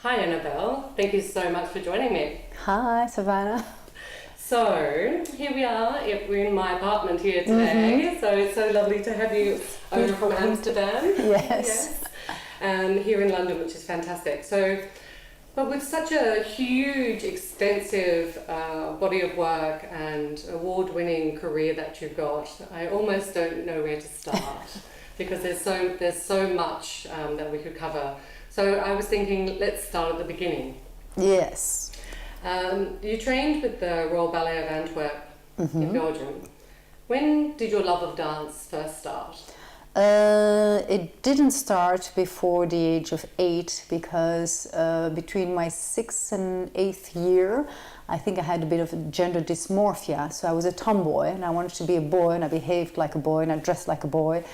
Hi Annabelle, thank you so much for joining me. Hi, Savannah. So, here we are, we're in my apartment here today, so it's so lovely to have you over from Amsterdam. Yes. Here in London, which is fantastic. So, but with such a huge, extensive body of work and award-winning career that you've got, I almost don't know where to start because there's so much that we could cover. So I was thinking, let's start at the beginning. Yes. You trained with the Royal Ballet of Antwerp in Belgium. When did your love of dance first start? It didn't start before the age of 8 because between my 6th and 8th year, I think I had a bit of gender dysmorphia. So I was a tomboy and I wanted to be a boy and I behaved like a boy and I dressed like a boy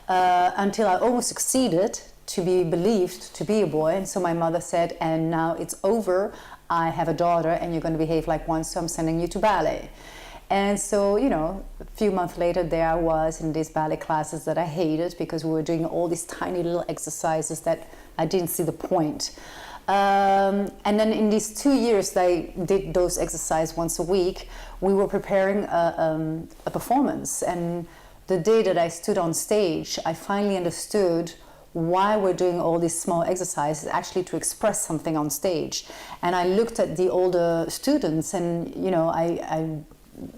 until I almost succeeded to be believed to be a boy. And so my mother said, and now it's over. I have a daughter and you're going to behave like one, so I'm sending you to ballet. And so, you know, a few months later, there I was in these ballet classes that I hated because we were doing all these tiny little exercises that I didn't see the point. And then in these 2 years that I did those exercises once a week, we were preparing a performance. And the day that I stood on stage, I finally understood why we're doing all these small exercises, actually to express something on stage. And I looked at the older students and, you know, I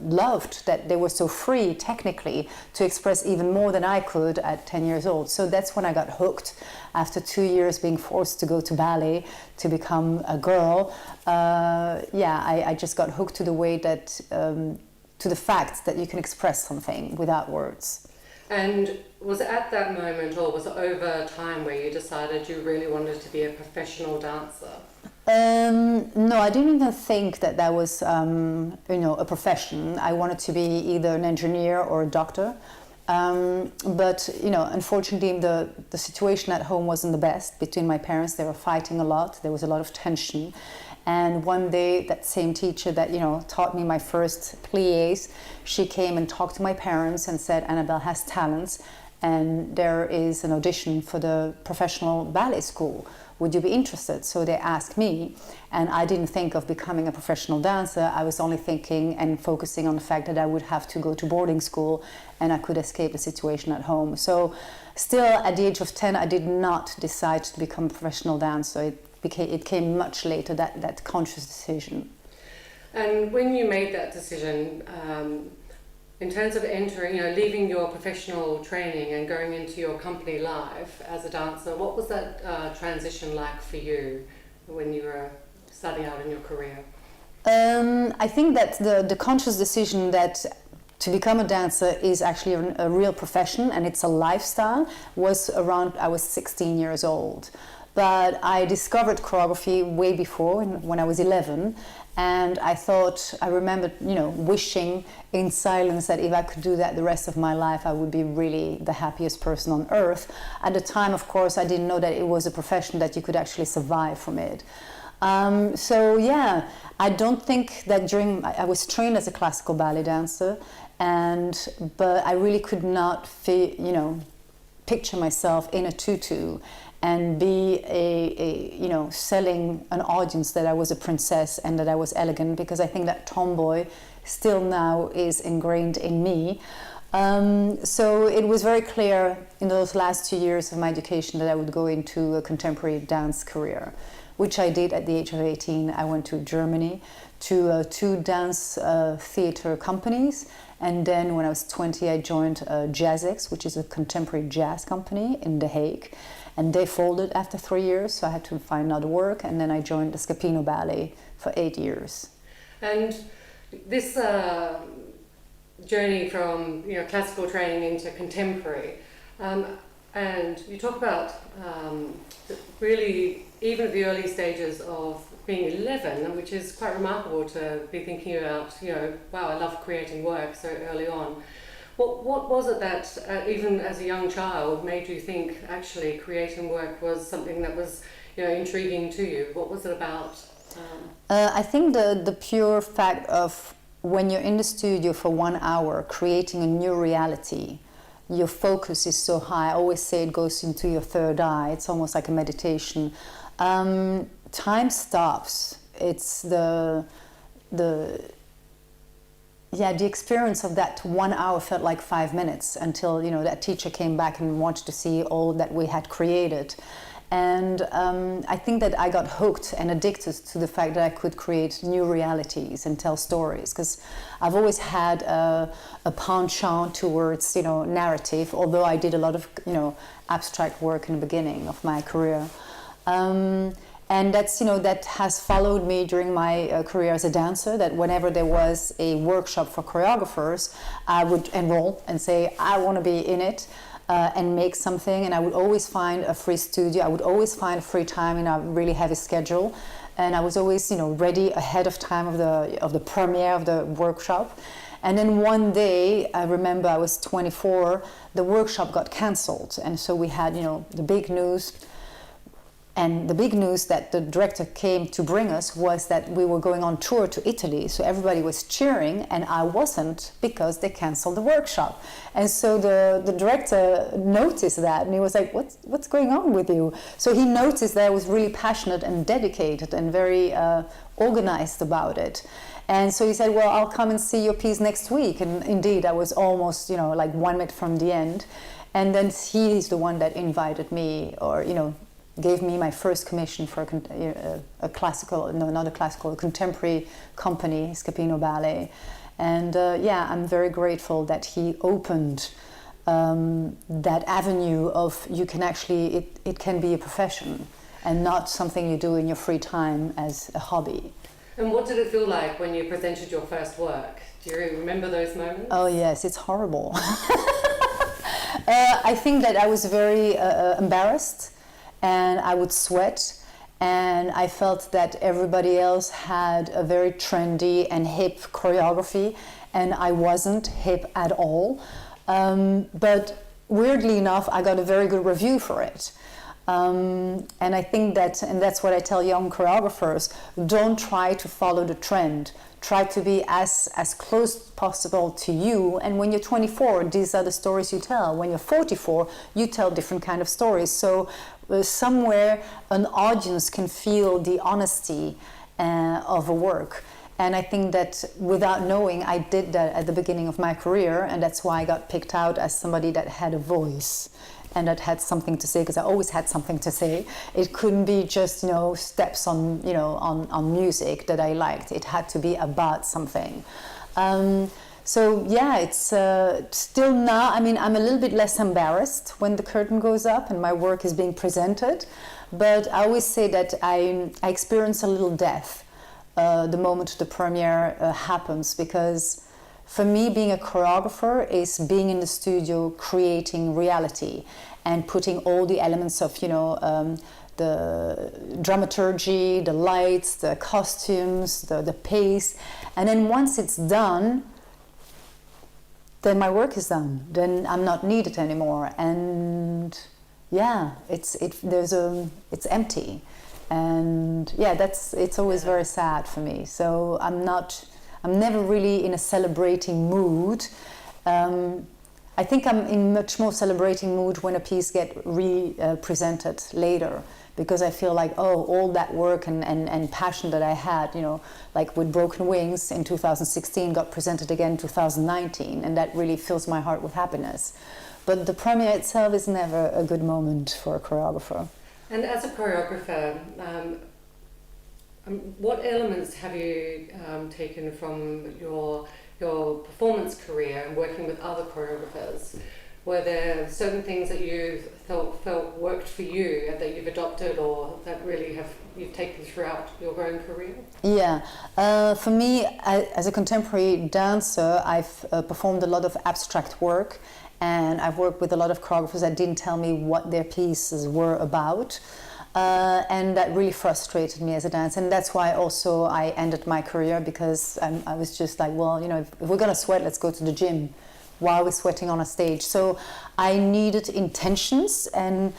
loved that they were so free technically to express even more than I could at 10 years old. So that's when I got hooked after 2 years being forced to go to ballet to become a girl. I just got hooked to the way that, to the fact that you can express something without words. And was it at that moment or was it over time where you decided you really wanted to be a professional dancer? No, I didn't even think that that was, a profession. I wanted to be either an engineer or a doctor. But, you know, unfortunately, the situation at home wasn't the best between my parents. They were fighting a lot. There was a lot of tension. And one day, that same teacher that, you know, taught me my first pliés, she came and talked to my parents and said, Annabelle has talents and there is an audition for the professional ballet school. Would you be interested? So they asked me, and I didn't think of becoming a professional dancer. I was only thinking and focusing on the fact that I would have to go to boarding school and I could escape the situation at home. So still at the age of 10, I did not decide to become a professional dancer. It came much later, that conscious decision. And when you made that decision, in terms of entering, you know, leaving your professional training and going into your company life as a dancer, what was that transition like for you when you were starting out in your career? I think that the conscious decision that to become a dancer is actually a real profession and it's a lifestyle was around, I was 16 years old. But I discovered choreography way before, when I was 11, and I remember, you know, wishing in silence that if I could do that the rest of my life, I would be really the happiest person on earth. At the time, of course, I didn't know that it was a profession that you could actually survive from it. I don't think that I was trained as a classical ballet dancer, but I really could not picture myself in a tutu and be selling an audience that I was a princess and that I was elegant, because I think that tomboy still now is ingrained in me. So it was very clear in those last 2 years of my education that I would go into a contemporary dance career, which I did at the age of 18. I went to Germany to 2 dance theater companies. And then when I was 20, I joined Jazzix, which is a contemporary jazz company in The Hague. And they folded after 3 years, so I had to find another work. And then I joined the Scapino Ballet for 8 years. And this journey from, you know, classical training into contemporary, and you talk about really even at the early stages of being 11, which is quite remarkable to be thinking about, you know, wow, I love creating work so early on. What was it that, even as a young child, made you think actually creating work was something that was, you know, intriguing to you? What was it about? I think the pure fact of when you're in the studio for 1 hour creating a new reality, your focus is so high. I always say it goes into your third eye. It's almost like a meditation. time stops. It's the experience of that 1 hour felt like 5 minutes until, you know, that teacher came back and wanted to see all that we had created. And I think that I got hooked and addicted to the fact that I could create new realities and tell stories, because I've always had a penchant towards, you know, narrative, although I did a lot of, you know, abstract work in the beginning of my career. And that's, you know, that has followed me during my career as a dancer, that whenever there was a workshop for choreographers, I would enroll and say, I want to be in it. And make something, and I would always find a free studio. I would always find free time in a really heavy schedule, and I was always, you know, ready ahead of time of the premiere of the workshop. And then one day, I remember I was 24, the workshop got cancelled, and so we had, you know, the big news. And the big news that the director came to bring us was that we were going on tour to Italy. So everybody was cheering, and I wasn't, because they canceled the workshop. And so the director noticed that, and he was like, what's going on with you? So he noticed that I was really passionate and dedicated and very organized about it. And so he said, well, I'll come and see your piece next week. And indeed, I was almost, you know, like 1 minute from the end. And then he's the one that invited me, or, you know, gave me my first commission for a classical, no, not a classical, a contemporary company, Scapino Ballet. And yeah, I'm very grateful that he opened that avenue of, you can actually, it can be a profession and not something you do in your free time as a hobby. And what did it feel like when you presented your first work? Do you remember those moments? Oh yes, it's horrible. I think that I was very embarrassed, and I would sweat, and I felt that everybody else had a very trendy and hip choreography, and I wasn't hip at all. But weirdly enough, I got a very good review for it. And I think that, and that's what I tell young choreographers, don't try to follow the trend. Try to be as close as possible to you. And when you're 24, these are the stories you tell. When you're 44, you tell different kind of stories. So somewhere an audience can feel the honesty of a work. And I think that without knowing, I did that at the beginning of my career, and that's why I got picked out as somebody that had a voice and that had something to say, because I always had something to say. It couldn't be just, you know, steps on, you know, on music that I liked. It had to be about something. So yeah, it's still now, I mean, I'm a little bit less embarrassed when the curtain goes up and my work is being presented, but I always say that I experience a little death the moment the premiere happens, because for me, being a choreographer is being in the studio creating reality and putting all the elements of, you know, the dramaturgy, the lights, the costumes, the pace, and then once it's done, then my work is done. Then I'm not needed anymore, and yeah, it's empty, and yeah, it's always very sad for me. So I'm never really in a celebrating mood. I think I'm in much more celebrating mood when a piece gets presented later, because I feel like, oh, all that work and passion that I had, you know, like with Broken Wings in 2016 got presented again in 2019, and that really fills my heart with happiness. But the premiere itself is never a good moment for a choreographer. And as a choreographer, what elements have you taken from your performance career and working with other choreographers? Were there certain things that you felt worked for you that you've adopted, or that really you've taken throughout your own career? Yeah, for me, as a contemporary dancer, I've performed a lot of abstract work, and I've worked with a lot of choreographers that didn't tell me what their pieces were about. And that really frustrated me as a dancer, and that's why also I ended my career, because I was just like, well, you know, if we're gonna sweat, let's go to the gym. Why are we sweating on a stage? So I needed intentions, and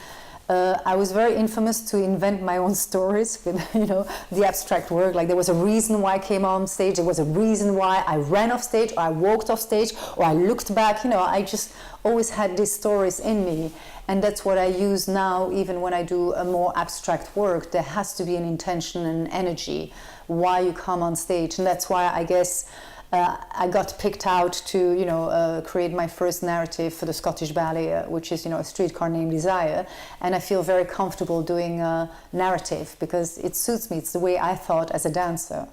I was very infamous to invent my own stories with, the abstract work. Like there was a reason why I came on stage, there was a reason why I ran off stage, or I walked off stage, or I looked back. I just always had these stories in me. And that's what I use now, even when I do a more abstract work. There has to be an intention and energy why you come on stage. And that's why I guess I got picked out to, create my first narrative for the Scottish Ballet, which is, A Streetcar Named Desire. And I feel very comfortable doing a narrative because it suits me. It's the way I thought as a dancer.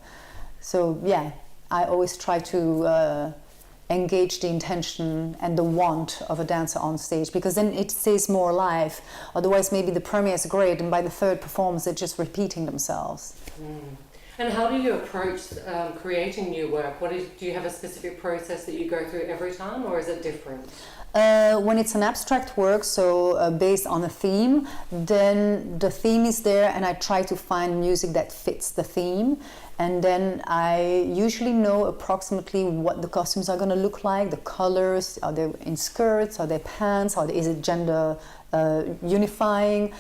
So, yeah, I always try to engage the intention and the want of a dancer on stage, because then it stays more alive. Otherwise, maybe the premiere is great, and by the third performance, they're just repeating themselves. Mm. And how do you approach creating new work? Do you have a specific process that you go through every time, or is it different? When it's an abstract work, so based on a theme, then the theme is there, and I try to find music that fits the theme. And then I usually know approximately what the costumes are going to look like, the colors, are they in skirts, are they pants, is it gender unifying?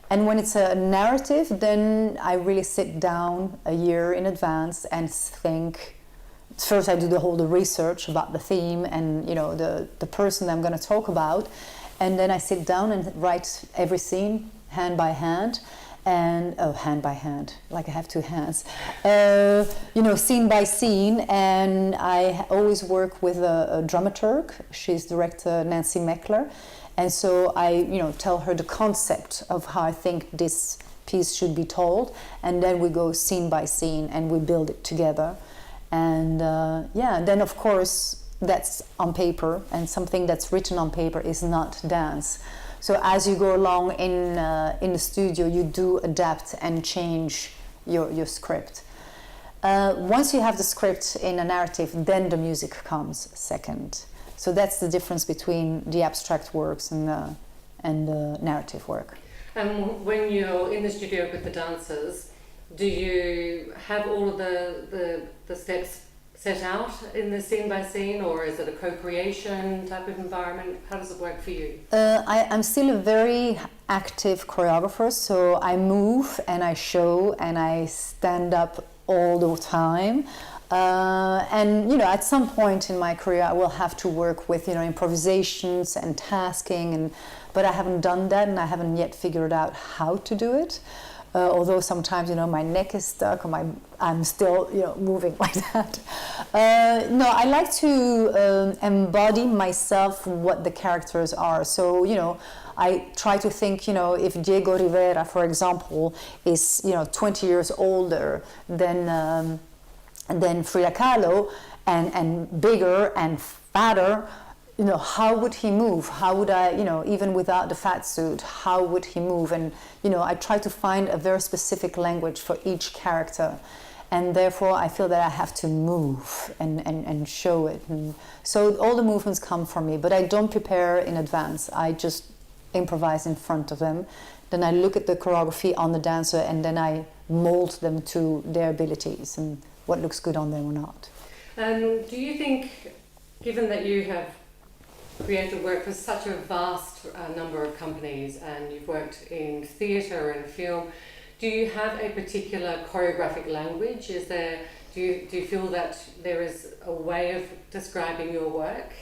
And when it's a narrative, then I really sit down a year in advance and think. First I do the research about the theme and the person that I'm going to talk about, and then I sit down and write every scene hand by hand. And hand by hand, like I have two hands, scene by scene. And I always work with a dramaturg. She's director Nancy Meckler, and so I tell her the concept of how I think this piece should be told, and then we go scene by scene and we build it together. And then of course that's on paper, and something that's written on paper is not dance. So as you go along in the studio, you do adapt and change your script. Once you have the script in a narrative, then the music comes second. So that's the difference between the abstract works and the narrative work. And when you're in the studio with the dancers, do you have all of the steps set out in the scene by scene, or is it a co-creation type of environment? How does it work for you? I'm still a very active choreographer, so I move and I show and I stand up all the time. At some point in my career I will have to work with improvisations and tasking, but I haven't done that, and I haven't yet figured out how to do it. Although sometimes my neck is stuck, or I'm still moving like that. No, I like to embody myself what the characters are. So I try to think if Diego Rivera, for example, is 20 years older than Frida Kahlo and bigger and fatter. How would he move? How would I, even without the fat suit, how would he move? And, I try to find a very specific language for each character. And therefore, I feel that I have to move and show it. And so all the movements come from me, but I don't prepare in advance. I just improvise in front of them. Then I look at the choreography on the dancer, and then I mold them to their abilities and what looks good on them or not. And do you think, given that you have created work for such a vast number of companies, and you've worked in theatre and film, do you have a particular choreographic language? Do you feel that there is a way of describing your work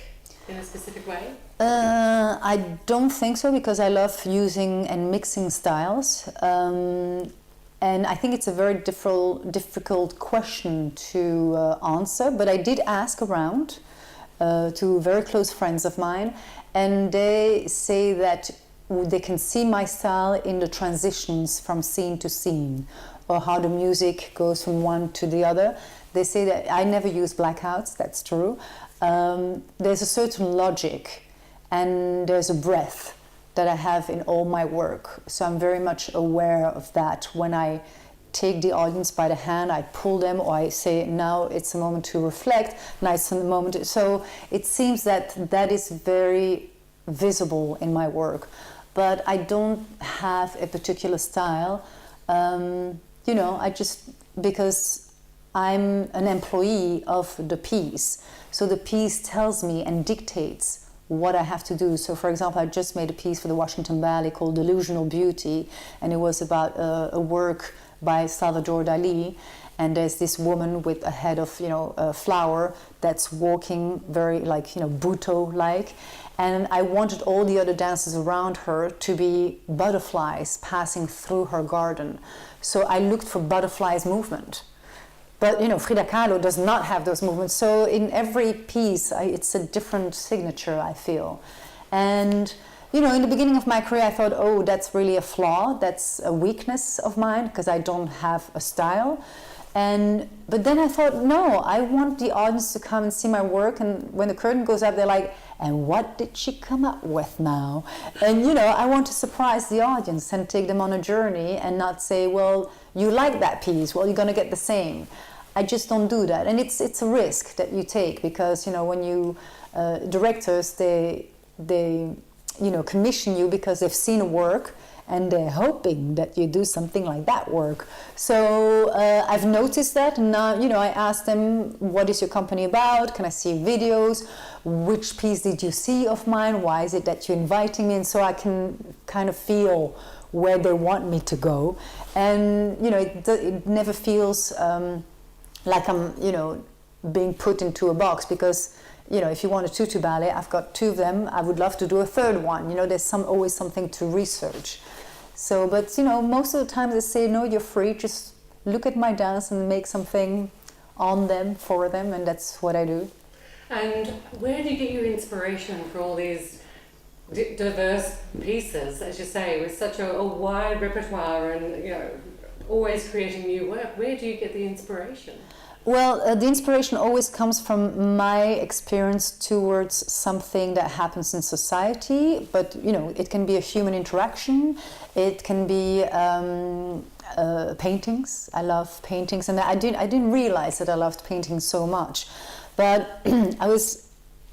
in a specific way? I don't think so, because I love using and mixing styles. And I think it's a very difficult question to answer, but I did ask around to very close friends of mine, and they say that they can see my style in the transitions from scene to scene, or how the music goes from one to the other. They say that I never use blackouts, that's true. There's a certain logic and there's a breadth that I have in all my work. So I'm very much aware of that. When I take the audience by the hand, I pull them, or I say, now it's a moment to reflect, now it's a moment so it seems that that is very visible in my work. But I don't have a particular style, I just, because I'm an employee of the piece, so the piece tells me and dictates what I have to do. So, for example, I just made a piece for the Washington Ballet called Delusional Beauty, and it was about a work by Salvador Dali. And there's this woman with a head of, a flower that's walking very Buto-like. And I wanted all the other dancers around her to be butterflies passing through her garden. So I looked for butterflies movement. But, Frida Kahlo does not have those movements. So in every piece, it's a different signature, I feel. And, in the beginning of my career, I thought, oh, that's really a flaw. That's a weakness of mine because I don't have a style. But then I thought, no, I want the audience to come and see my work. And when the curtain goes up, they're like, and what did she come up with now? And, I want to surprise the audience and take them on a journey and not say, well, you like that piece, well, you're going to get the same. I just don't do that. And it's a risk that you take because, when you, directors, they commission you because they've seen a work and they're hoping that you do something like that work. So I've noticed that, and now, I asked them, what is your company about? Can I see videos? Which piece did you see of mine? Why is it that you're inviting me? And so I can kind of feel where they want me to go. And, it never feels like I'm, being put into a box because, if you want a tutu ballet, I've got 2 of them. I would love to do a 3rd one. There's always something to research. So, but, most of the time they say, no, you're free. Just look at my dance and make something on them, for them. And that's what I do. And where do you get your inspiration for all these diverse pieces, as you say, with such a wide repertoire and, always creating new work? Where do you get the inspiration? Well, the inspiration always comes from my experience towards something that happens in society, but it can be a human interaction, it can be paintings. I love paintings, and I didn't realize that I loved painting so much, but I was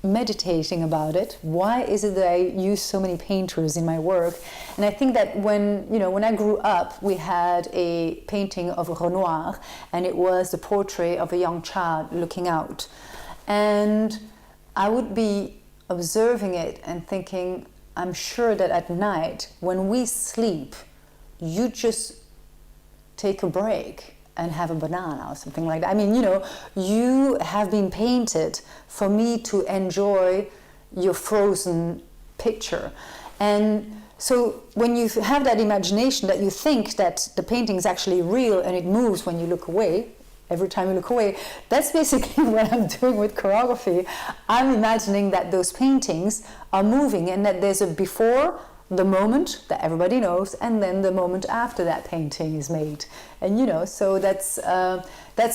meditating about it. Why is it that I use so many painters in my work? And I think that when I grew up, we had a painting of Renoir, and it was the portrait of a young child looking out. And I would be observing it and thinking, I'm sure that at night, when we sleep, you just take a break and have a banana or something like that. I mean, you have been painted for me to enjoy your frozen picture. And so when you have that imagination that you think that the painting is actually real and it moves when you look away, every time you look away, that's basically what I'm doing with choreography. I'm imagining that those paintings are moving and that there's a before, the moment that everybody knows, and then the moment after that painting is made. And so that's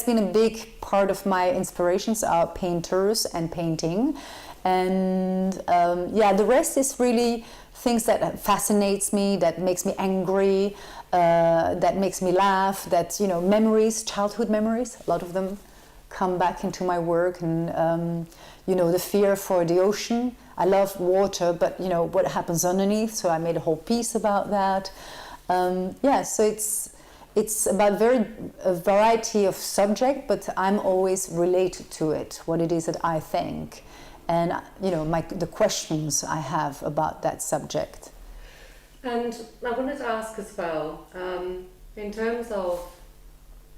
been a big part of my inspirations are painters and painting. And the rest is really things that fascinates me, that makes me angry, that makes me laugh, that, memories, childhood memories, a lot of them come back into my work. And, the fear for the ocean. I love water, but, what happens underneath, so I made a whole piece about that. So it's about a variety of subject, but I'm always related to it, what it is that I think. And, the questions I have about that subject. And I wanted to ask as well, in terms of,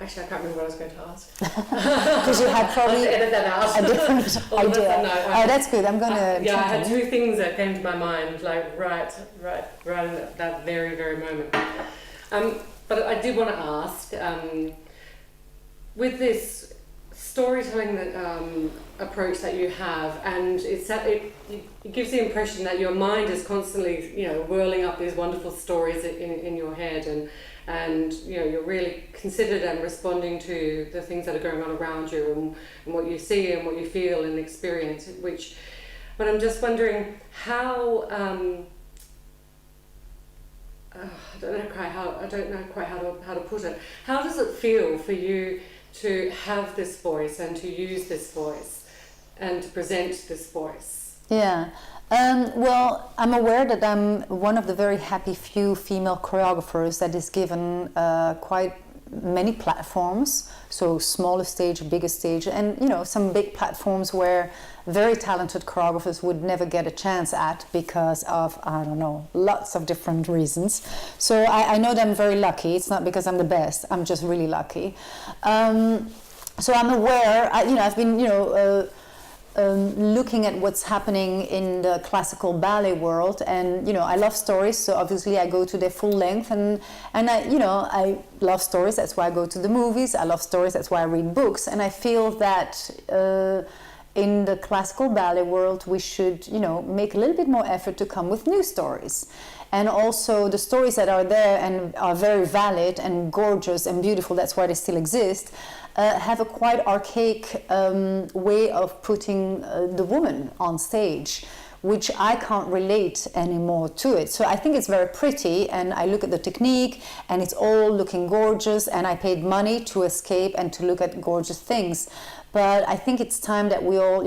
actually I can't remember what I was going to ask. Because you had probably edit that out. a different idea. No, that's good, I'm going to... I had 2 things that came to my mind, like right in that very, very moment. But I did want to ask, with this storytelling approach that you have, and it gives the impression that your mind is constantly, whirling up these wonderful stories in your head, and you're really considered and responding to the things that are going on around you and what you see and what you feel and experience. But I'm just wondering how. I don't know quite how to put it. How does it feel for you to have this voice and to use this voice and to present this voice? Yeah. Well, I'm aware that I'm one of the very happy few female choreographers that is given quite many platforms, so smaller stage, bigger stage, and some big platforms where very talented choreographers would never get a chance at because of, I don't know, lots of different reasons. So I know that I'm very lucky. It's not because I'm the best, I'm just really lucky. So I'm aware, I've been, looking at what's happening in the classical ballet world, and I love stories, so obviously I go to their full length, and I love stories, that's why I go to the movies. I love stories, that's why I read books, and I feel that in the classical ballet world we should make a little bit more effort to come with new stories. And also the stories that are there and are very valid and gorgeous and beautiful, that's why they still exist, have a quite archaic way of putting the woman on stage, which I can't relate anymore to it. So I think it's very pretty, and I look at the technique and it's all looking gorgeous, and I paid money to escape and to look at gorgeous things. But I think it's time that we all,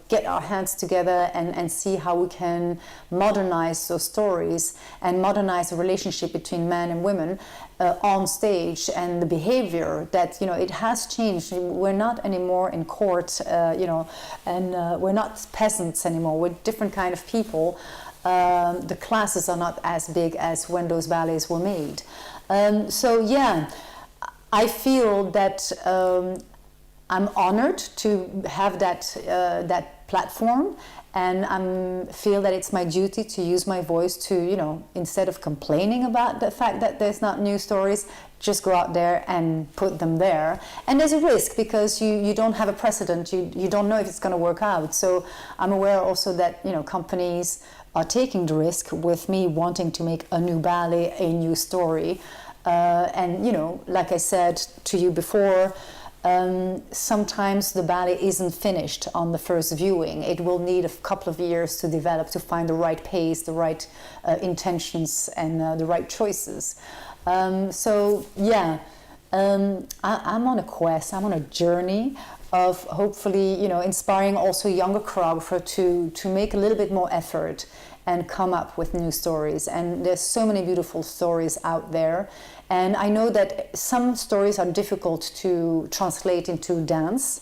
get our hands together and see how we can modernize those stories and modernize the relationship between men and women on stage, and the behavior that, it has changed. We're not anymore in court, and we're not peasants anymore. We're different kind of people. The classes are not as big as when those ballets were made. I feel that I'm honored to have that platform, and I feel that it's my duty to use my voice to, instead of complaining about the fact that there's not new stories, just go out there and put them there. And there's a risk because you don't have a precedent, you don't know if it's going to work out. So I'm aware also that, companies are taking the risk with me wanting to make a new ballet, a new story. Like I said to you before, sometimes the ballet isn't finished on the first viewing. It will need a couple of years to develop, to find the right pace, the right intentions, and the right choices. I'm on a quest, I'm on a journey of hopefully, inspiring also younger choreographer to make a little bit more effort and come up with new stories. And there's so many beautiful stories out there. And I know that some stories are difficult to translate into dance,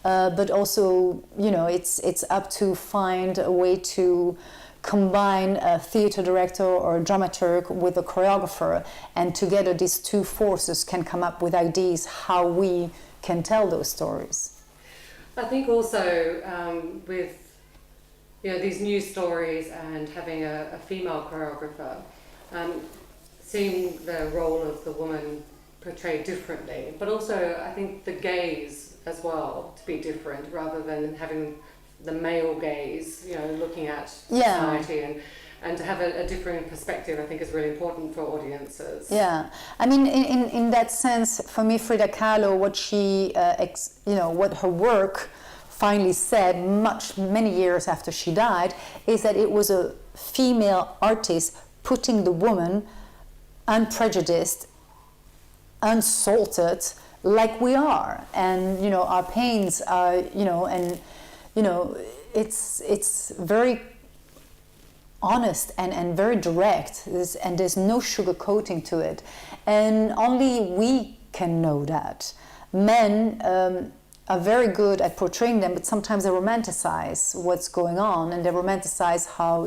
but also, it's up to find a way to combine a theater director or a dramaturg with a choreographer, and together these two forces can come up with ideas how we can tell those stories. I think also with these new stories and having a female choreographer, seeing the role of the woman portrayed differently, but also I think the gaze as well to be different, rather than having the male gaze, looking at society, and to have a different perspective, I think is really important for audiences. Yeah, I mean, in that sense, for me, Frida Kahlo, what she, what her work finally said many years after she died, is that it was a female artist putting the woman unprejudiced, unsalted, like we are, and our pains are, it's very honest and very direct, and there's no sugarcoating to it, and only we can know that. Men are very good at portraying them, but sometimes they romanticize what's going on, and they romanticize how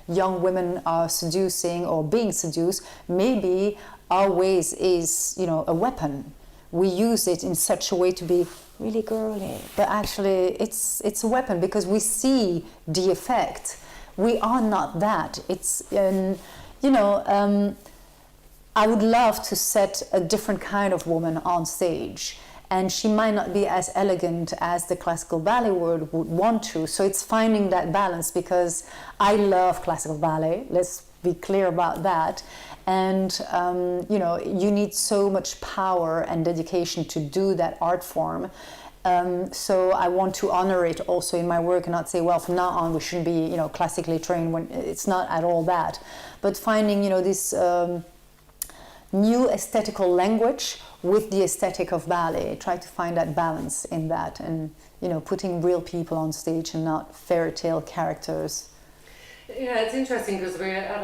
young women are seducing or being seduced. Maybe our ways is a weapon. We use it in such a way to be really girly, but actually it's a weapon because we see the effect. We are not that. I would love to set a different kind of woman on stage, and she might not be as elegant as the classical ballet world would want to. So it's finding that balance, because I love classical ballet, let's be clear about that. And you need so much power and dedication to do that art form. So I want to honor it also in my work, and not say, well, from now on we shouldn't be classically trained, when it's not at all that. But finding this new aesthetical language with the aesthetic of ballet, try to find that balance in that, and putting real people on stage and not fairy tale characters. Yeah, it's interesting because we're at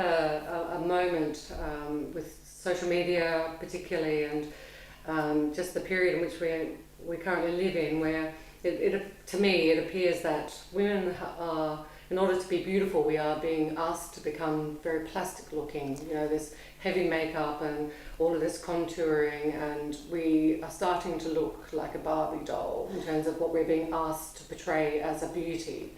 a moment with social media particularly, and just the period in which we currently live in, where to me it appears that women are, in order to be beautiful, we are being asked to become very plastic looking. You know, this heavy makeup and all of this contouring, and we are starting to look like a Barbie doll in terms of what we're being asked to portray as a beauty.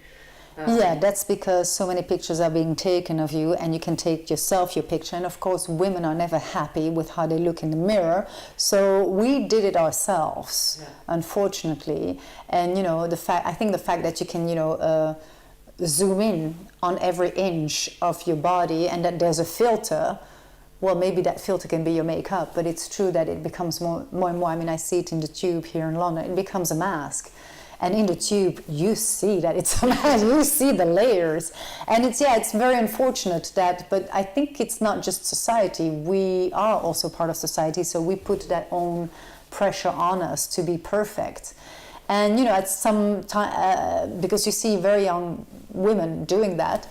Yeah, that's because so many pictures are being taken of you, and you can take yourself your picture. And of course, women are never happy with how they look in the mirror. So we did it ourselves, unfortunately. And you know, I think the fact that you can, zoom in on every inch of your body, and that there's a filter. Well, maybe that filter can be your makeup, but it's true that it becomes more and more. I mean, I see it in the Tube here in London. It becomes a mask. And in the Tube, you see that it's a mask. You see the layers. And it's very unfortunate but I think it's not just society. We are also part of society, so we put that own pressure on us to be perfect. And, at some time, because you see very young women doing that,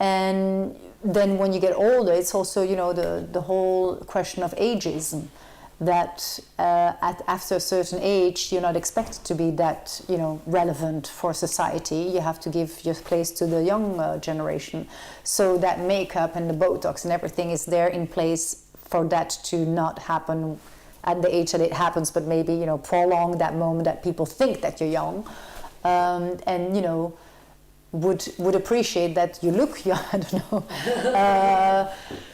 and then when you get older, it's also, the whole question of ageism, that after a certain age, you're not expected to be that, relevant for society. You have to give your place to the young generation. So that makeup and the Botox and everything is there in place for that to not happen at the age that it happens, but maybe, prolong that moment that people think that you're young, and, would appreciate that you look young, I don't know,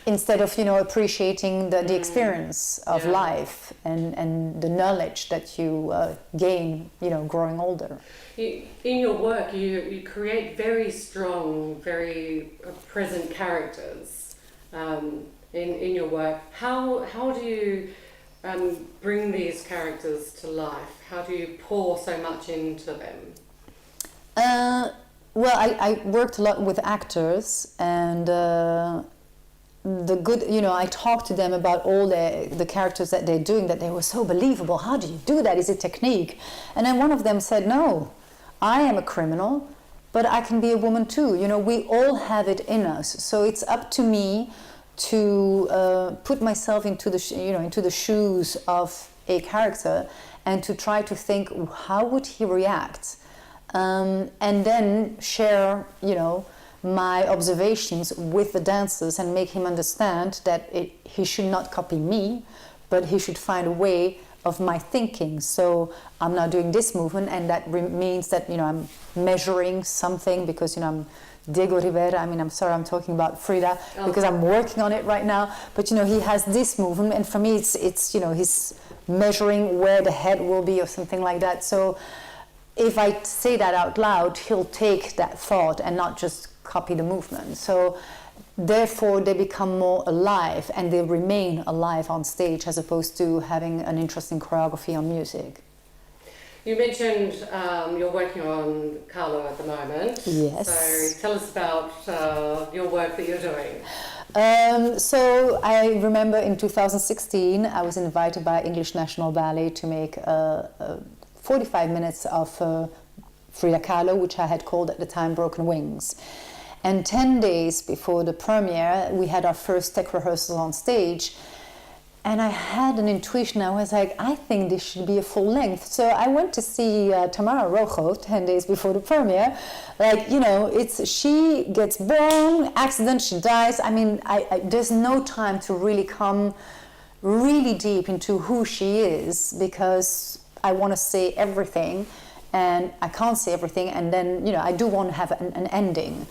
instead of, appreciating the experience of life and the knowledge that you gain, growing older. In your work, you create very strong, very present characters in your work. How do you bring these characters to life? How do you pour so much into them? Well, I worked a lot with actors, and I talked to them about all the characters that they're doing, that they were so believable. How do you do that? Is it technique? And then one of them said, no, I am a criminal, but I can be a woman too. We all have it in us. So it's up to me to put myself into the shoes of a character, and to try to think, how would he react? And then share, my observations with the dancers, and make him understand that he should not copy me, but he should find a way of my thinking. So I'm now doing this movement, and that means that, I'm measuring something, because, I'm Diego Rivera. I mean, I'm sorry, I'm talking about Frida, because I'm working on it right now. But, he has this movement, and for me, it's he's measuring where the head will be or something like that. So if I say that out loud, he'll take that thought and not just copy the movement. So therefore they become more alive, and they remain alive on stage, as opposed to having an interesting choreography on music. You mentioned you're working on Kahlo at the moment. Yes. So tell us about your work that you're doing. So I remember in 2016 I was invited by English National Ballet to make 45 minutes of Frida Kahlo, which I had called at the time Broken Wings. And 10 days before the premiere, we had our first tech rehearsal on stage. And I had an intuition. I was like, I think this should be a full length. So I went to see Tamara Rojo 10 days before the premiere. She gets born, accident, she dies. I mean, there's no time to really come really deep into who she is, because I want to say everything, and I can't say everything, and then, I do want to have an ending.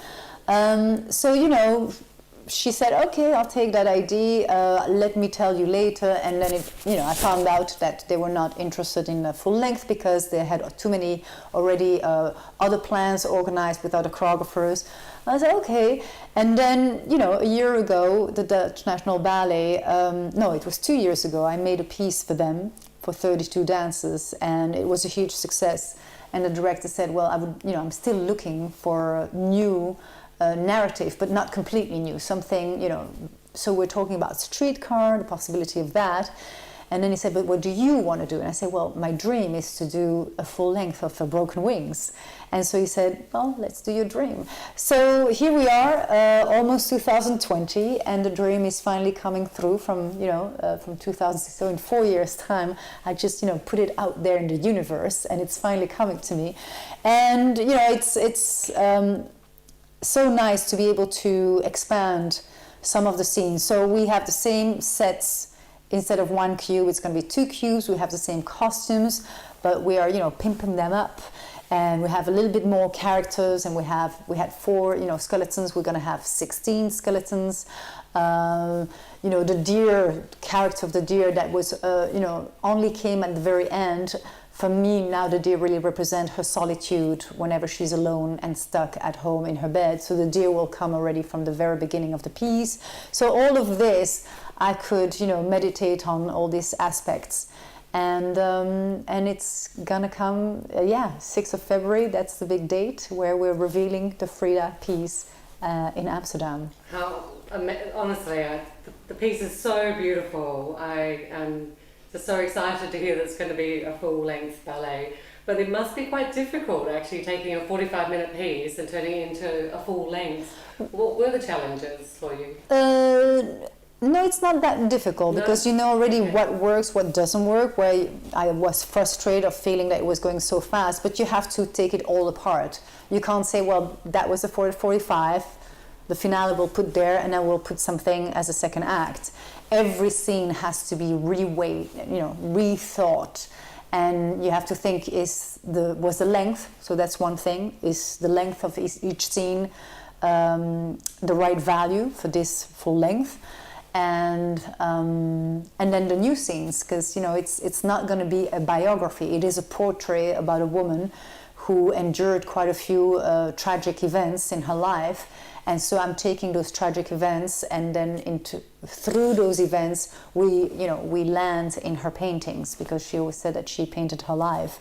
She said, okay, I'll take that idea, let me tell you later. And then I found out that they were not interested in a full length, because they had too many already other plans organized with other choreographers. I said, okay. And then, a year ago, the Dutch National Ballet, it was 2 years ago, I made a piece for them for 32 dancers, and it was a huge success. And the director said, well, I'm still looking for a new narrative, but not completely new, something, so we're talking about streetcar, the possibility of that. And then he said, but what do you want to do? And I said, well, my dream is to do a full length of Broken Wings. And so he said, well, let's do your dream. So here we are, almost 2020, and the dream is finally coming through from 2000. So in 4 years' time, I just, put it out there in the universe, and it's finally coming to me. And, it's so nice to be able to expand some of the scenes. So we have the same sets. Instead of one cube, it's going to be 2 cubes. We have the same costumes, but we are, pimping them up. And we have a little bit more characters, and we had 4, skeletons. We're going to have 16 skeletons. The deer, character of the deer that was, only came at the very end. For me, now the deer really represent her solitude whenever she's alone and stuck at home in her bed. So the deer will come already from the very beginning of the piece. So all of this, I could, meditate on all these aspects. And it's gonna come, 6th of February, that's the big date where we're revealing the Frida piece in Amsterdam. Honestly, the piece is so beautiful. I am just so excited to hear that it's going to be a full-length ballet. But it must be quite difficult actually taking a 45-minute piece and turning it into a full length. What were the challenges for you? No, it's not that difficult because you know already what works, what doesn't work, where I was frustrated of feeling that it was going so fast, but you have to take it all apart. You can't say, well, that was the 45, the finale we'll put there, and then we'll put something as a second act. Every scene has to be reweighed, rethought, and you have to think, was the length, so that's one thing, is the length of each scene the right value for this full length? And then the new scenes, because it's not going to be a biography. It is a portrait about a woman who endured quite a few tragic events in her life, and so I'm taking those tragic events, and then through those events we land in her paintings, because she always said that she painted her life.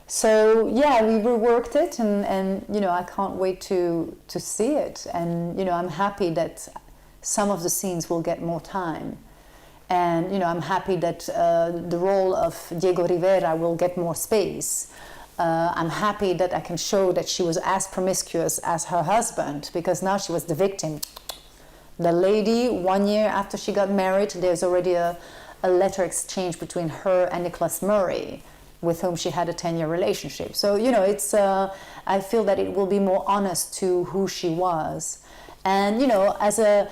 So yeah, we reworked it, and I can't wait to see it, and I'm happy that some of the scenes will get more time, and I'm happy that the role of Diego Rivera will get more space. I'm happy that I can show that she was as promiscuous as her husband, because now she was the victim. The lady, 1 year after she got married, there's already a letter exchange between her and Nicholas Murray, with whom she had a 10-year relationship. So it's I feel that it will be more honest to who she was. And as a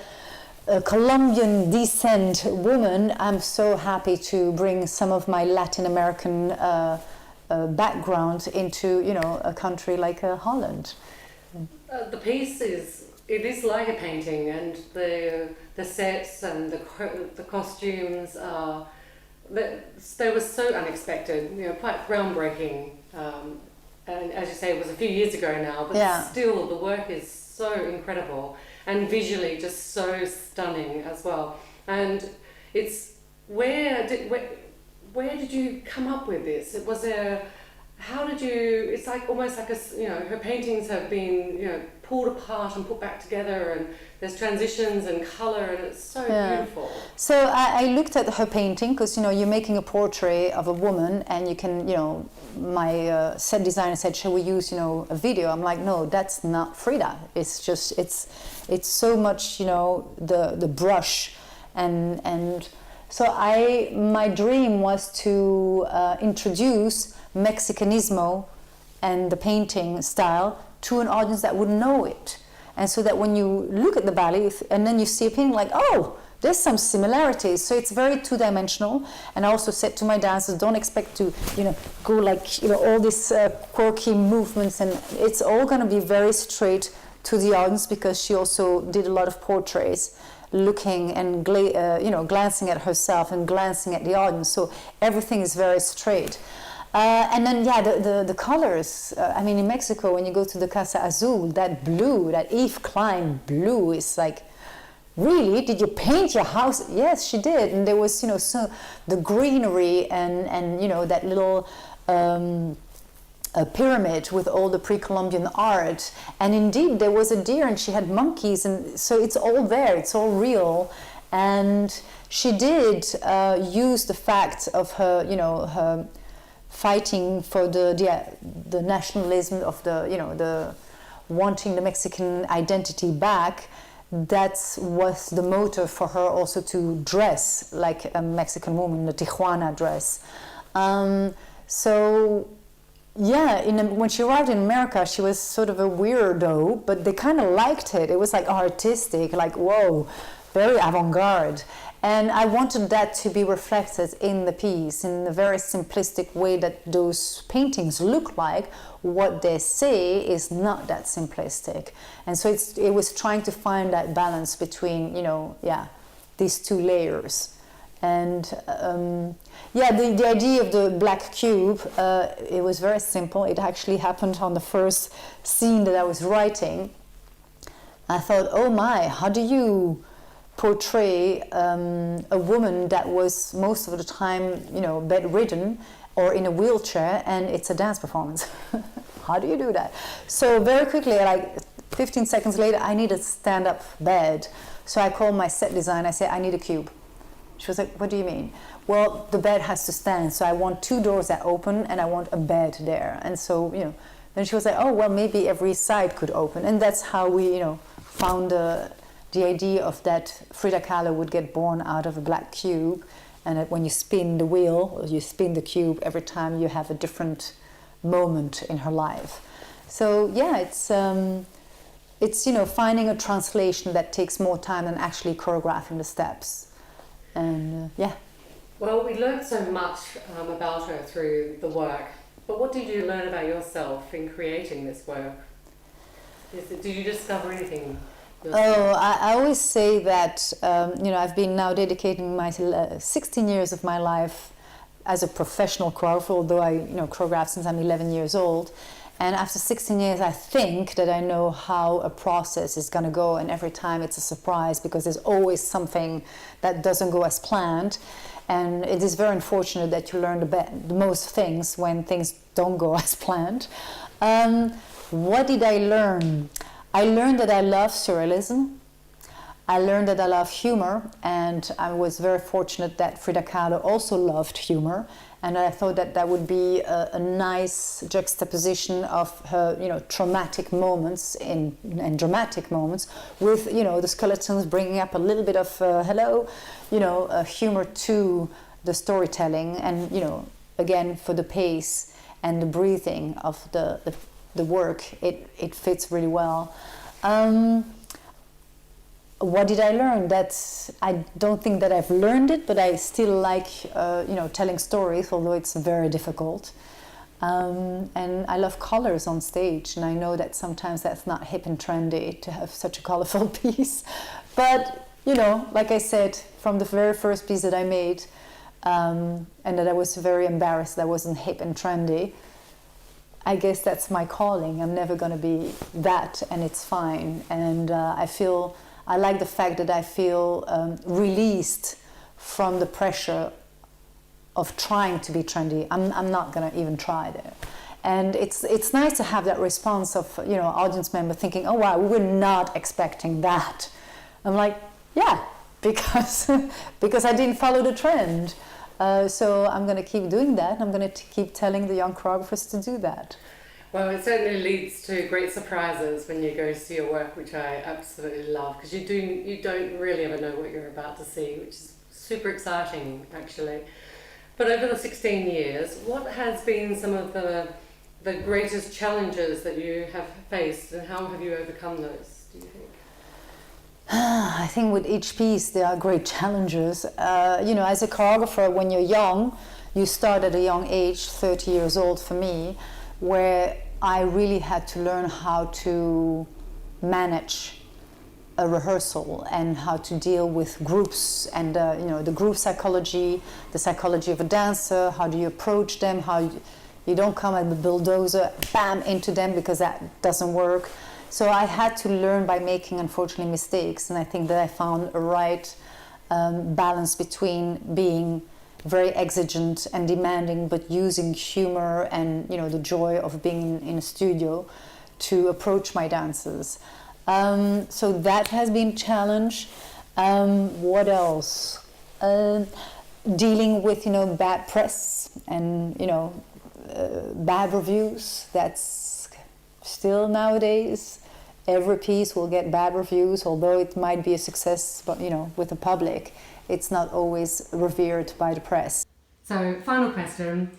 Colombian descent woman, I'm so happy to bring some of my Latin American background into a country like Holland. The piece it is like a painting, and the sets and the costumes are they were so unexpected, quite groundbreaking. And as you say, it was a few years ago now, but still the work is so incredible and visually just so stunning as well. And it's where did you come up with this? It's like almost like her paintings have been pulled apart and put back together, and there's transitions and colour, and it's so beautiful. So I looked at her painting, because you're making a portrait of a woman, and you can my set designer said, shall we use a video? I'm like, no, that's not Frida. It's just it's so much the brush and so my dream was to introduce Mexicanismo and the painting style to an audience that would know it, and so that when you look at the ballet and then you see a painting, like, oh, there's some similarities. So it's very two-dimensional. And I also said to my dancers, don't expect to go like all these quirky movements, and it's all going to be very straight to the audience, because she also did a lot of portraits looking and glancing at herself and glancing at the audience, so everything is very straight. And then the colors, in Mexico, when you go to the Casa Azul, that blue, that Yves Klein blue, is like, really? Did you paint your house? Yes, she did. And there was so the greenery and that little a pyramid with all the pre-Columbian art, and indeed there was a deer and she had monkeys, and so it's all there, it's all real. And she did use the fact of her, her fighting for the nationalism of the wanting the Mexican identity back. That was the motive for her also to dress like a Mexican woman, the Tijuana dress. When she arrived in America, she was sort of a weirdo, but they kind of liked it. It was like artistic, like, whoa, very avant-garde. And I wanted that to be reflected in the piece in a very simplistic way, that those paintings look like what they say is not that simplistic. And so it was trying to find that balance between, these two layers. And the idea of the black cube, it was very simple. It actually happened on the first scene that I was writing. I thought, oh my, how do you portray a woman that was most of the time, bedridden or in a wheelchair, and it's a dance performance? How do you do that? So very quickly, like 15 seconds later, I need a stand-up bed. So I called my set designer. I said, I need a cube. She was like, what do you mean? Well, the bed has to stand, so I want 2 doors that open, and I want a bed there. And so, then she was like, oh, well, maybe every side could open. And that's how we, found the idea of that Frida Kahlo would get born out of a black cube, and that when you spin the wheel, or you spin the cube, every time you have a different moment in her life. So yeah, it's finding a translation that takes more time than actually choreographing the steps. And Well, we learned so much about her through the work, but what did you learn about yourself in creating this work? Did you discover anything? Oh, I always say that, I've been now dedicating my 16 years of my life as a professional choreographer, although I choreographed since I'm 11 years old. And after 16 years, I think that I know how a process is going to go, and every time it's a surprise, because there's always something that doesn't go as planned. And it is very unfortunate that you learn the most things when things don't go as planned. What did I learn? I learned that I love surrealism. I learned that I love humor, and I was very fortunate that Frida Kahlo also loved humor, and I thought that that would be a nice juxtaposition of her, traumatic moments and dramatic moments with, the skeletons bringing up a little bit of humor to the storytelling, and again, for the pace and the breathing of the work, it fits really well. What did I learn? I don't think that I've learned it, but I still like, telling stories, although it's very difficult. And I love colors on stage, and I know that sometimes that's not hip and trendy to have such a colorful piece. But, like I said, from the very first piece that I made, and that I was very embarrassed that wasn't hip and trendy, I guess that's my calling. I'm never going to be that, and it's fine. And I like the fact that I feel released from the pressure of trying to be trendy. I'm not going to even try there. And it's nice to have that response of audience member thinking, oh wow, we were not expecting that. I'm like, yeah, because I didn't follow the trend. So I'm going to keep doing that. I'm going to keep telling the young choreographers to do that. Well, it certainly leads to great surprises when you go see your work, which I absolutely love, because you don't really ever know what you're about to see, which is super exciting, actually. But over the 16 years, what has been some of the greatest challenges that you have faced, and how have you overcome those, do you think? I think with each piece there are great challenges. As a choreographer, when you're young, you start at a young age, 30 years old for me, where I really had to learn how to manage a rehearsal and how to deal with groups and the group psychology, the psychology of a dancer. How do you approach them? How you don't come at the bulldozer, bam, into them, because that doesn't work. So I had to learn by making, unfortunately, mistakes, and I think that I found a right balance between being very exigent and demanding, but using humor and the joy of being in a studio to approach my dancers. So that has been a challenge. What else? Dealing with, bad press and, bad reviews. That's still nowadays. Every piece will get bad reviews, although it might be a success, but, with the public, it's not always revered by the press. So, final question.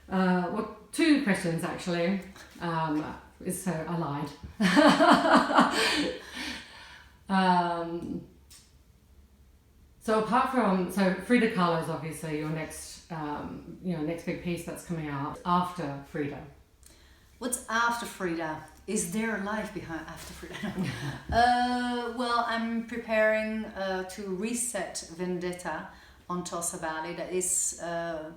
Well, two questions actually. So I lied. So apart from, Frida Kahlo is obviously your next, next big piece that's coming out after Frida. What's after Frida? Is there a life behind after Frida? Well, I'm preparing to reset Vendetta on Tulsa Ballet. That is a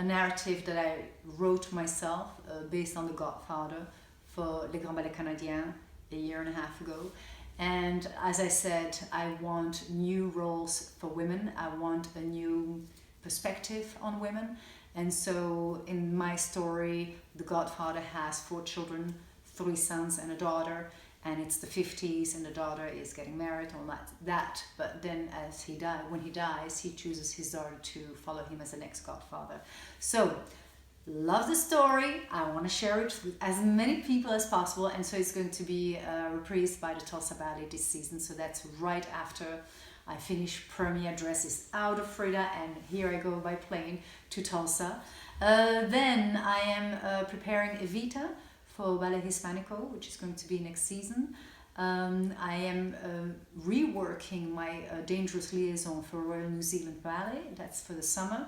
narrative that I wrote myself based on The Godfather for Les Grands Ballets Canadiens a year and a half ago. And as I said, I want new roles for women. I want a new perspective on women. And so in my story, The Godfather has 4 children, 3 sons and a daughter, and it's the 50s and the daughter is getting married, all that. But then when he dies, he chooses his daughter to follow him as the next godfather. So, love the story. I want to share it with as many people as possible, and so it's going to be reprised by the Tulsa Ballet this season. So that's right after I finish premiere dresses out of Frida, and here I go by plane to Tulsa. Then I am preparing Evita for Ballet Hispanico, which is going to be next season. I am reworking my Dangerous Liaison for Royal New Zealand Ballet. That's for the summer.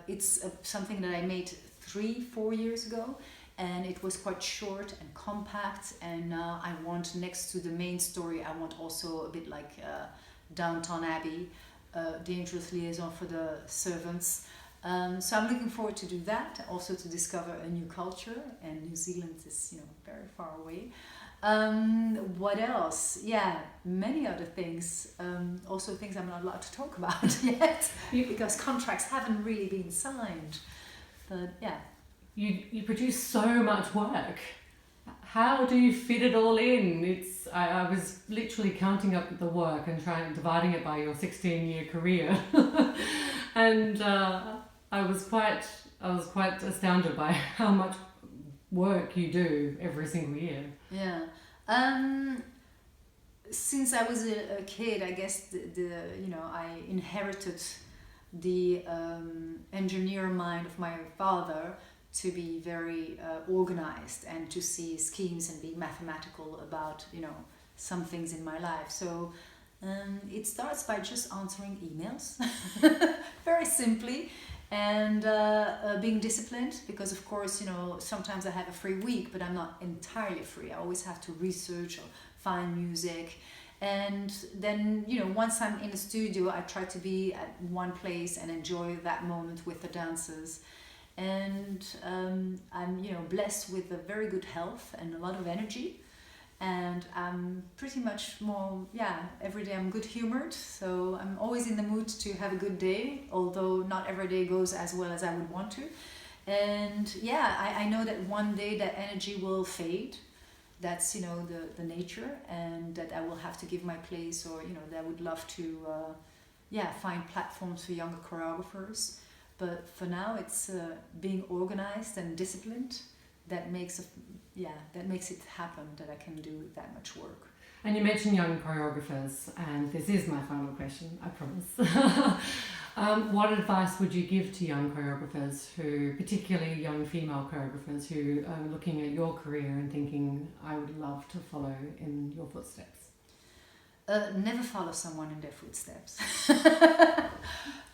It's something that I made 3-4 years ago, and it was quite short and compact, and I want, next to the main story, I want also a bit like Downton Abbey, Dangerous Liaison for the servants. So I'm looking forward to do that, also to discover a new culture, and New Zealand is very far away. What else? Yeah, many other things. Also things I'm not allowed to talk about yet because contracts haven't really been signed. But yeah. You produce so much work. How do you fit it all in? I was literally counting up the work and dividing it by your 16-year career, and I was quite astounded by how much work you do every single year. Yeah. Since I was a kid, I guess I inherited the engineer mind of my father to be very organized and to see schemes and be mathematical about some things in my life. So it starts by just answering emails, very simply. And being disciplined, because of course, sometimes I have a free week, but I'm not entirely free. I always have to research or find music. And then, once I'm in the studio, I try to be at one place and enjoy that moment with the dancers. And I'm, blessed with a very good health and a lot of energy. And I'm pretty much every day I'm good humored, so I'm always in the mood to have a good day, although not every day goes as well as I would want to. And I know that one day that energy will fade. That's, the nature, and that I will have to give my place, or, that I would love to, find platforms for younger choreographers. But for now, it's being organized and disciplined that makes it happen, that I can do that much work. And you mentioned young choreographers, and this is my final question, I promise. What advice would you give to young choreographers, particularly young female choreographers, who are looking at your career and thinking, I would love to follow in your footsteps? Never follow someone in their footsteps.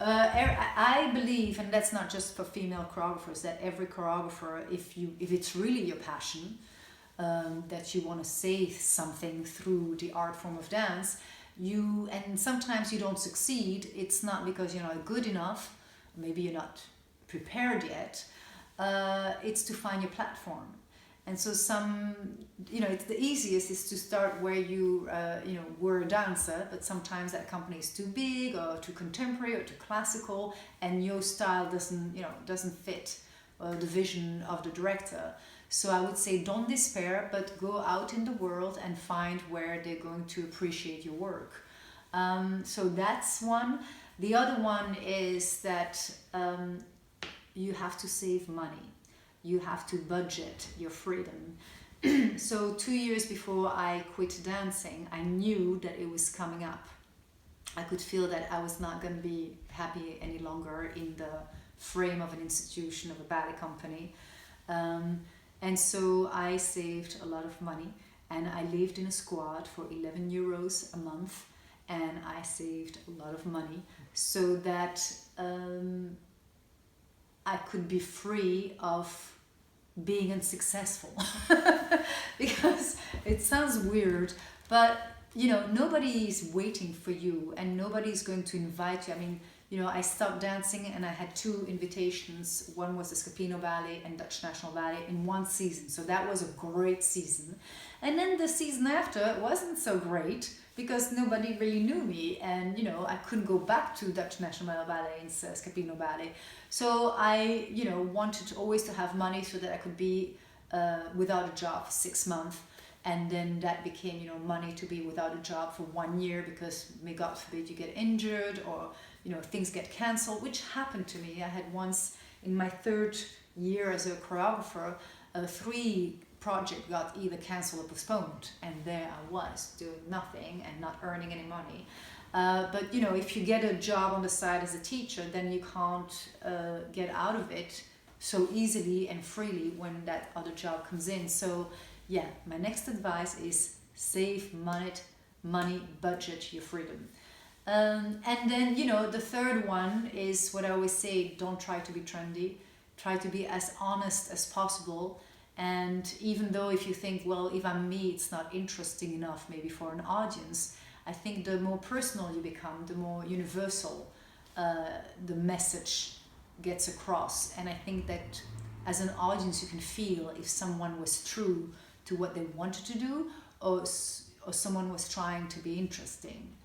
I believe, and that's not just for female choreographers, that every choreographer, if it's really your passion, that you want to say something through the art form of dance, and sometimes you don't succeed, it's not because you're not good enough, maybe you're not prepared yet, it's to find your platform. And so it's the easiest is to start where you were a dancer, but sometimes that company is too big or too contemporary or too classical, and your style doesn't fit the vision of the director. So I would say don't despair, but go out in the world and find where they're going to appreciate your work. So that's one. The other one is that you have to save money. You have to budget your freedom. So 2 years before I quit dancing, I knew that it was coming up. I could feel that I was not going to be happy any longer in the frame of an institution, of a ballet company. And so I saved a lot of money, and I lived in a squad for 11 euros a month, and I saved a lot of money so that I could be free of being unsuccessful. Because it sounds weird, but nobody's waiting for you, and nobody's going to invite you. I mean, I stopped dancing and I had 2 invitations. One was the Scapino Ballet and Dutch National Ballet in one season. So that was a great season. And then the season after wasn't so great because nobody really knew me. And, I couldn't go back to Dutch National Ballet and Scapino Ballet. So I, wanted always to have money so that I could be without a job for 6 months. And then that became, money to be without a job for 1 year because, may God forbid, you get injured or, things get cancelled, which happened to me. I had once, in my 3rd year as a choreographer, 3 projects got either cancelled or postponed. And there I was, doing nothing and not earning any money. But, if you get a job on the side as a teacher, then you can't get out of it so easily and freely when that other job comes in. So, yeah, my next advice is save money, budget your freedom. And then, the third one is what I always say, don't try to be trendy. Try to be as honest as possible. And even though if you think, well, if I'm me, it's not interesting enough maybe for an audience, I think the more personal you become, the more universal the message gets across. And I think that as an audience, you can feel if someone was true to what they wanted to do, or someone was trying to be interesting.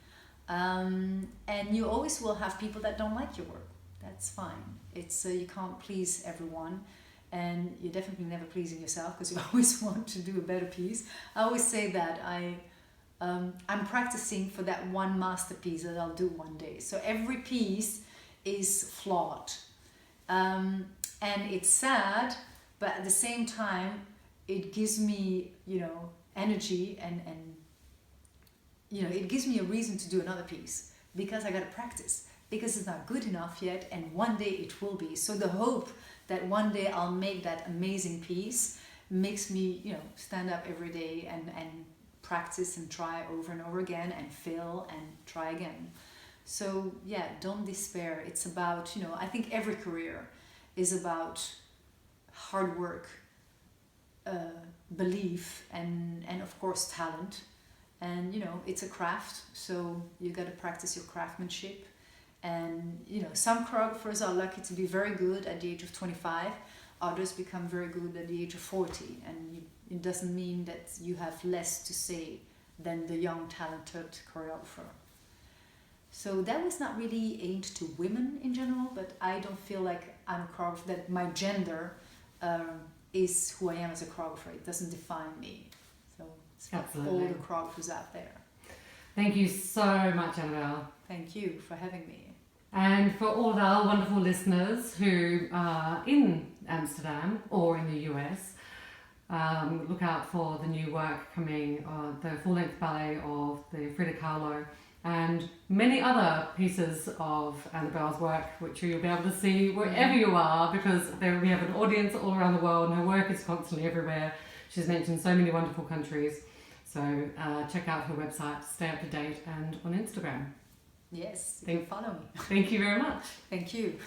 And you always will have people that don't like your work. That's fine. It's you can't please everyone, and you're definitely never pleasing yourself because you always want to do a better piece. I always say that I'm practicing for that one masterpiece that I'll do one day. So every piece is flawed, and it's sad, but at the same time, it gives me, energy and it gives me a reason to do another piece because I got to practice, because it's not good enough yet, and one day it will be. So the hope that one day I'll make that amazing piece makes me, stand up every day and practice and try over and over again and fail and try again. So yeah, don't despair. It's about, I think every career is about hard work, belief, and of course talent. And it's a craft, so you got to practice your craftsmanship. And some choreographers are lucky to be very good at the age of 25, others become very good at the age of 40, and it doesn't mean that you have less to say than the young talented choreographer. So that was not really aimed to women in general, but I don't feel like I'm a choreographer, that my gender is who I am as a choreographer. It doesn't define me. So it's for all the choreographers out there. Thank you so much, Annabelle. Thank you for having me. And for all of our wonderful listeners who are in Amsterdam or in the US, look out for the new work coming, the full-length ballet of the Frida Kahlo, and many other pieces of Annabelle's work, which you'll be able to see wherever you are, because we have an audience all around the world and her work is constantly everywhere. She's mentioned so many wonderful countries. So check out her website, stay up to date, and on Instagram. Yes, you can follow me. Thank you very much. Thank you.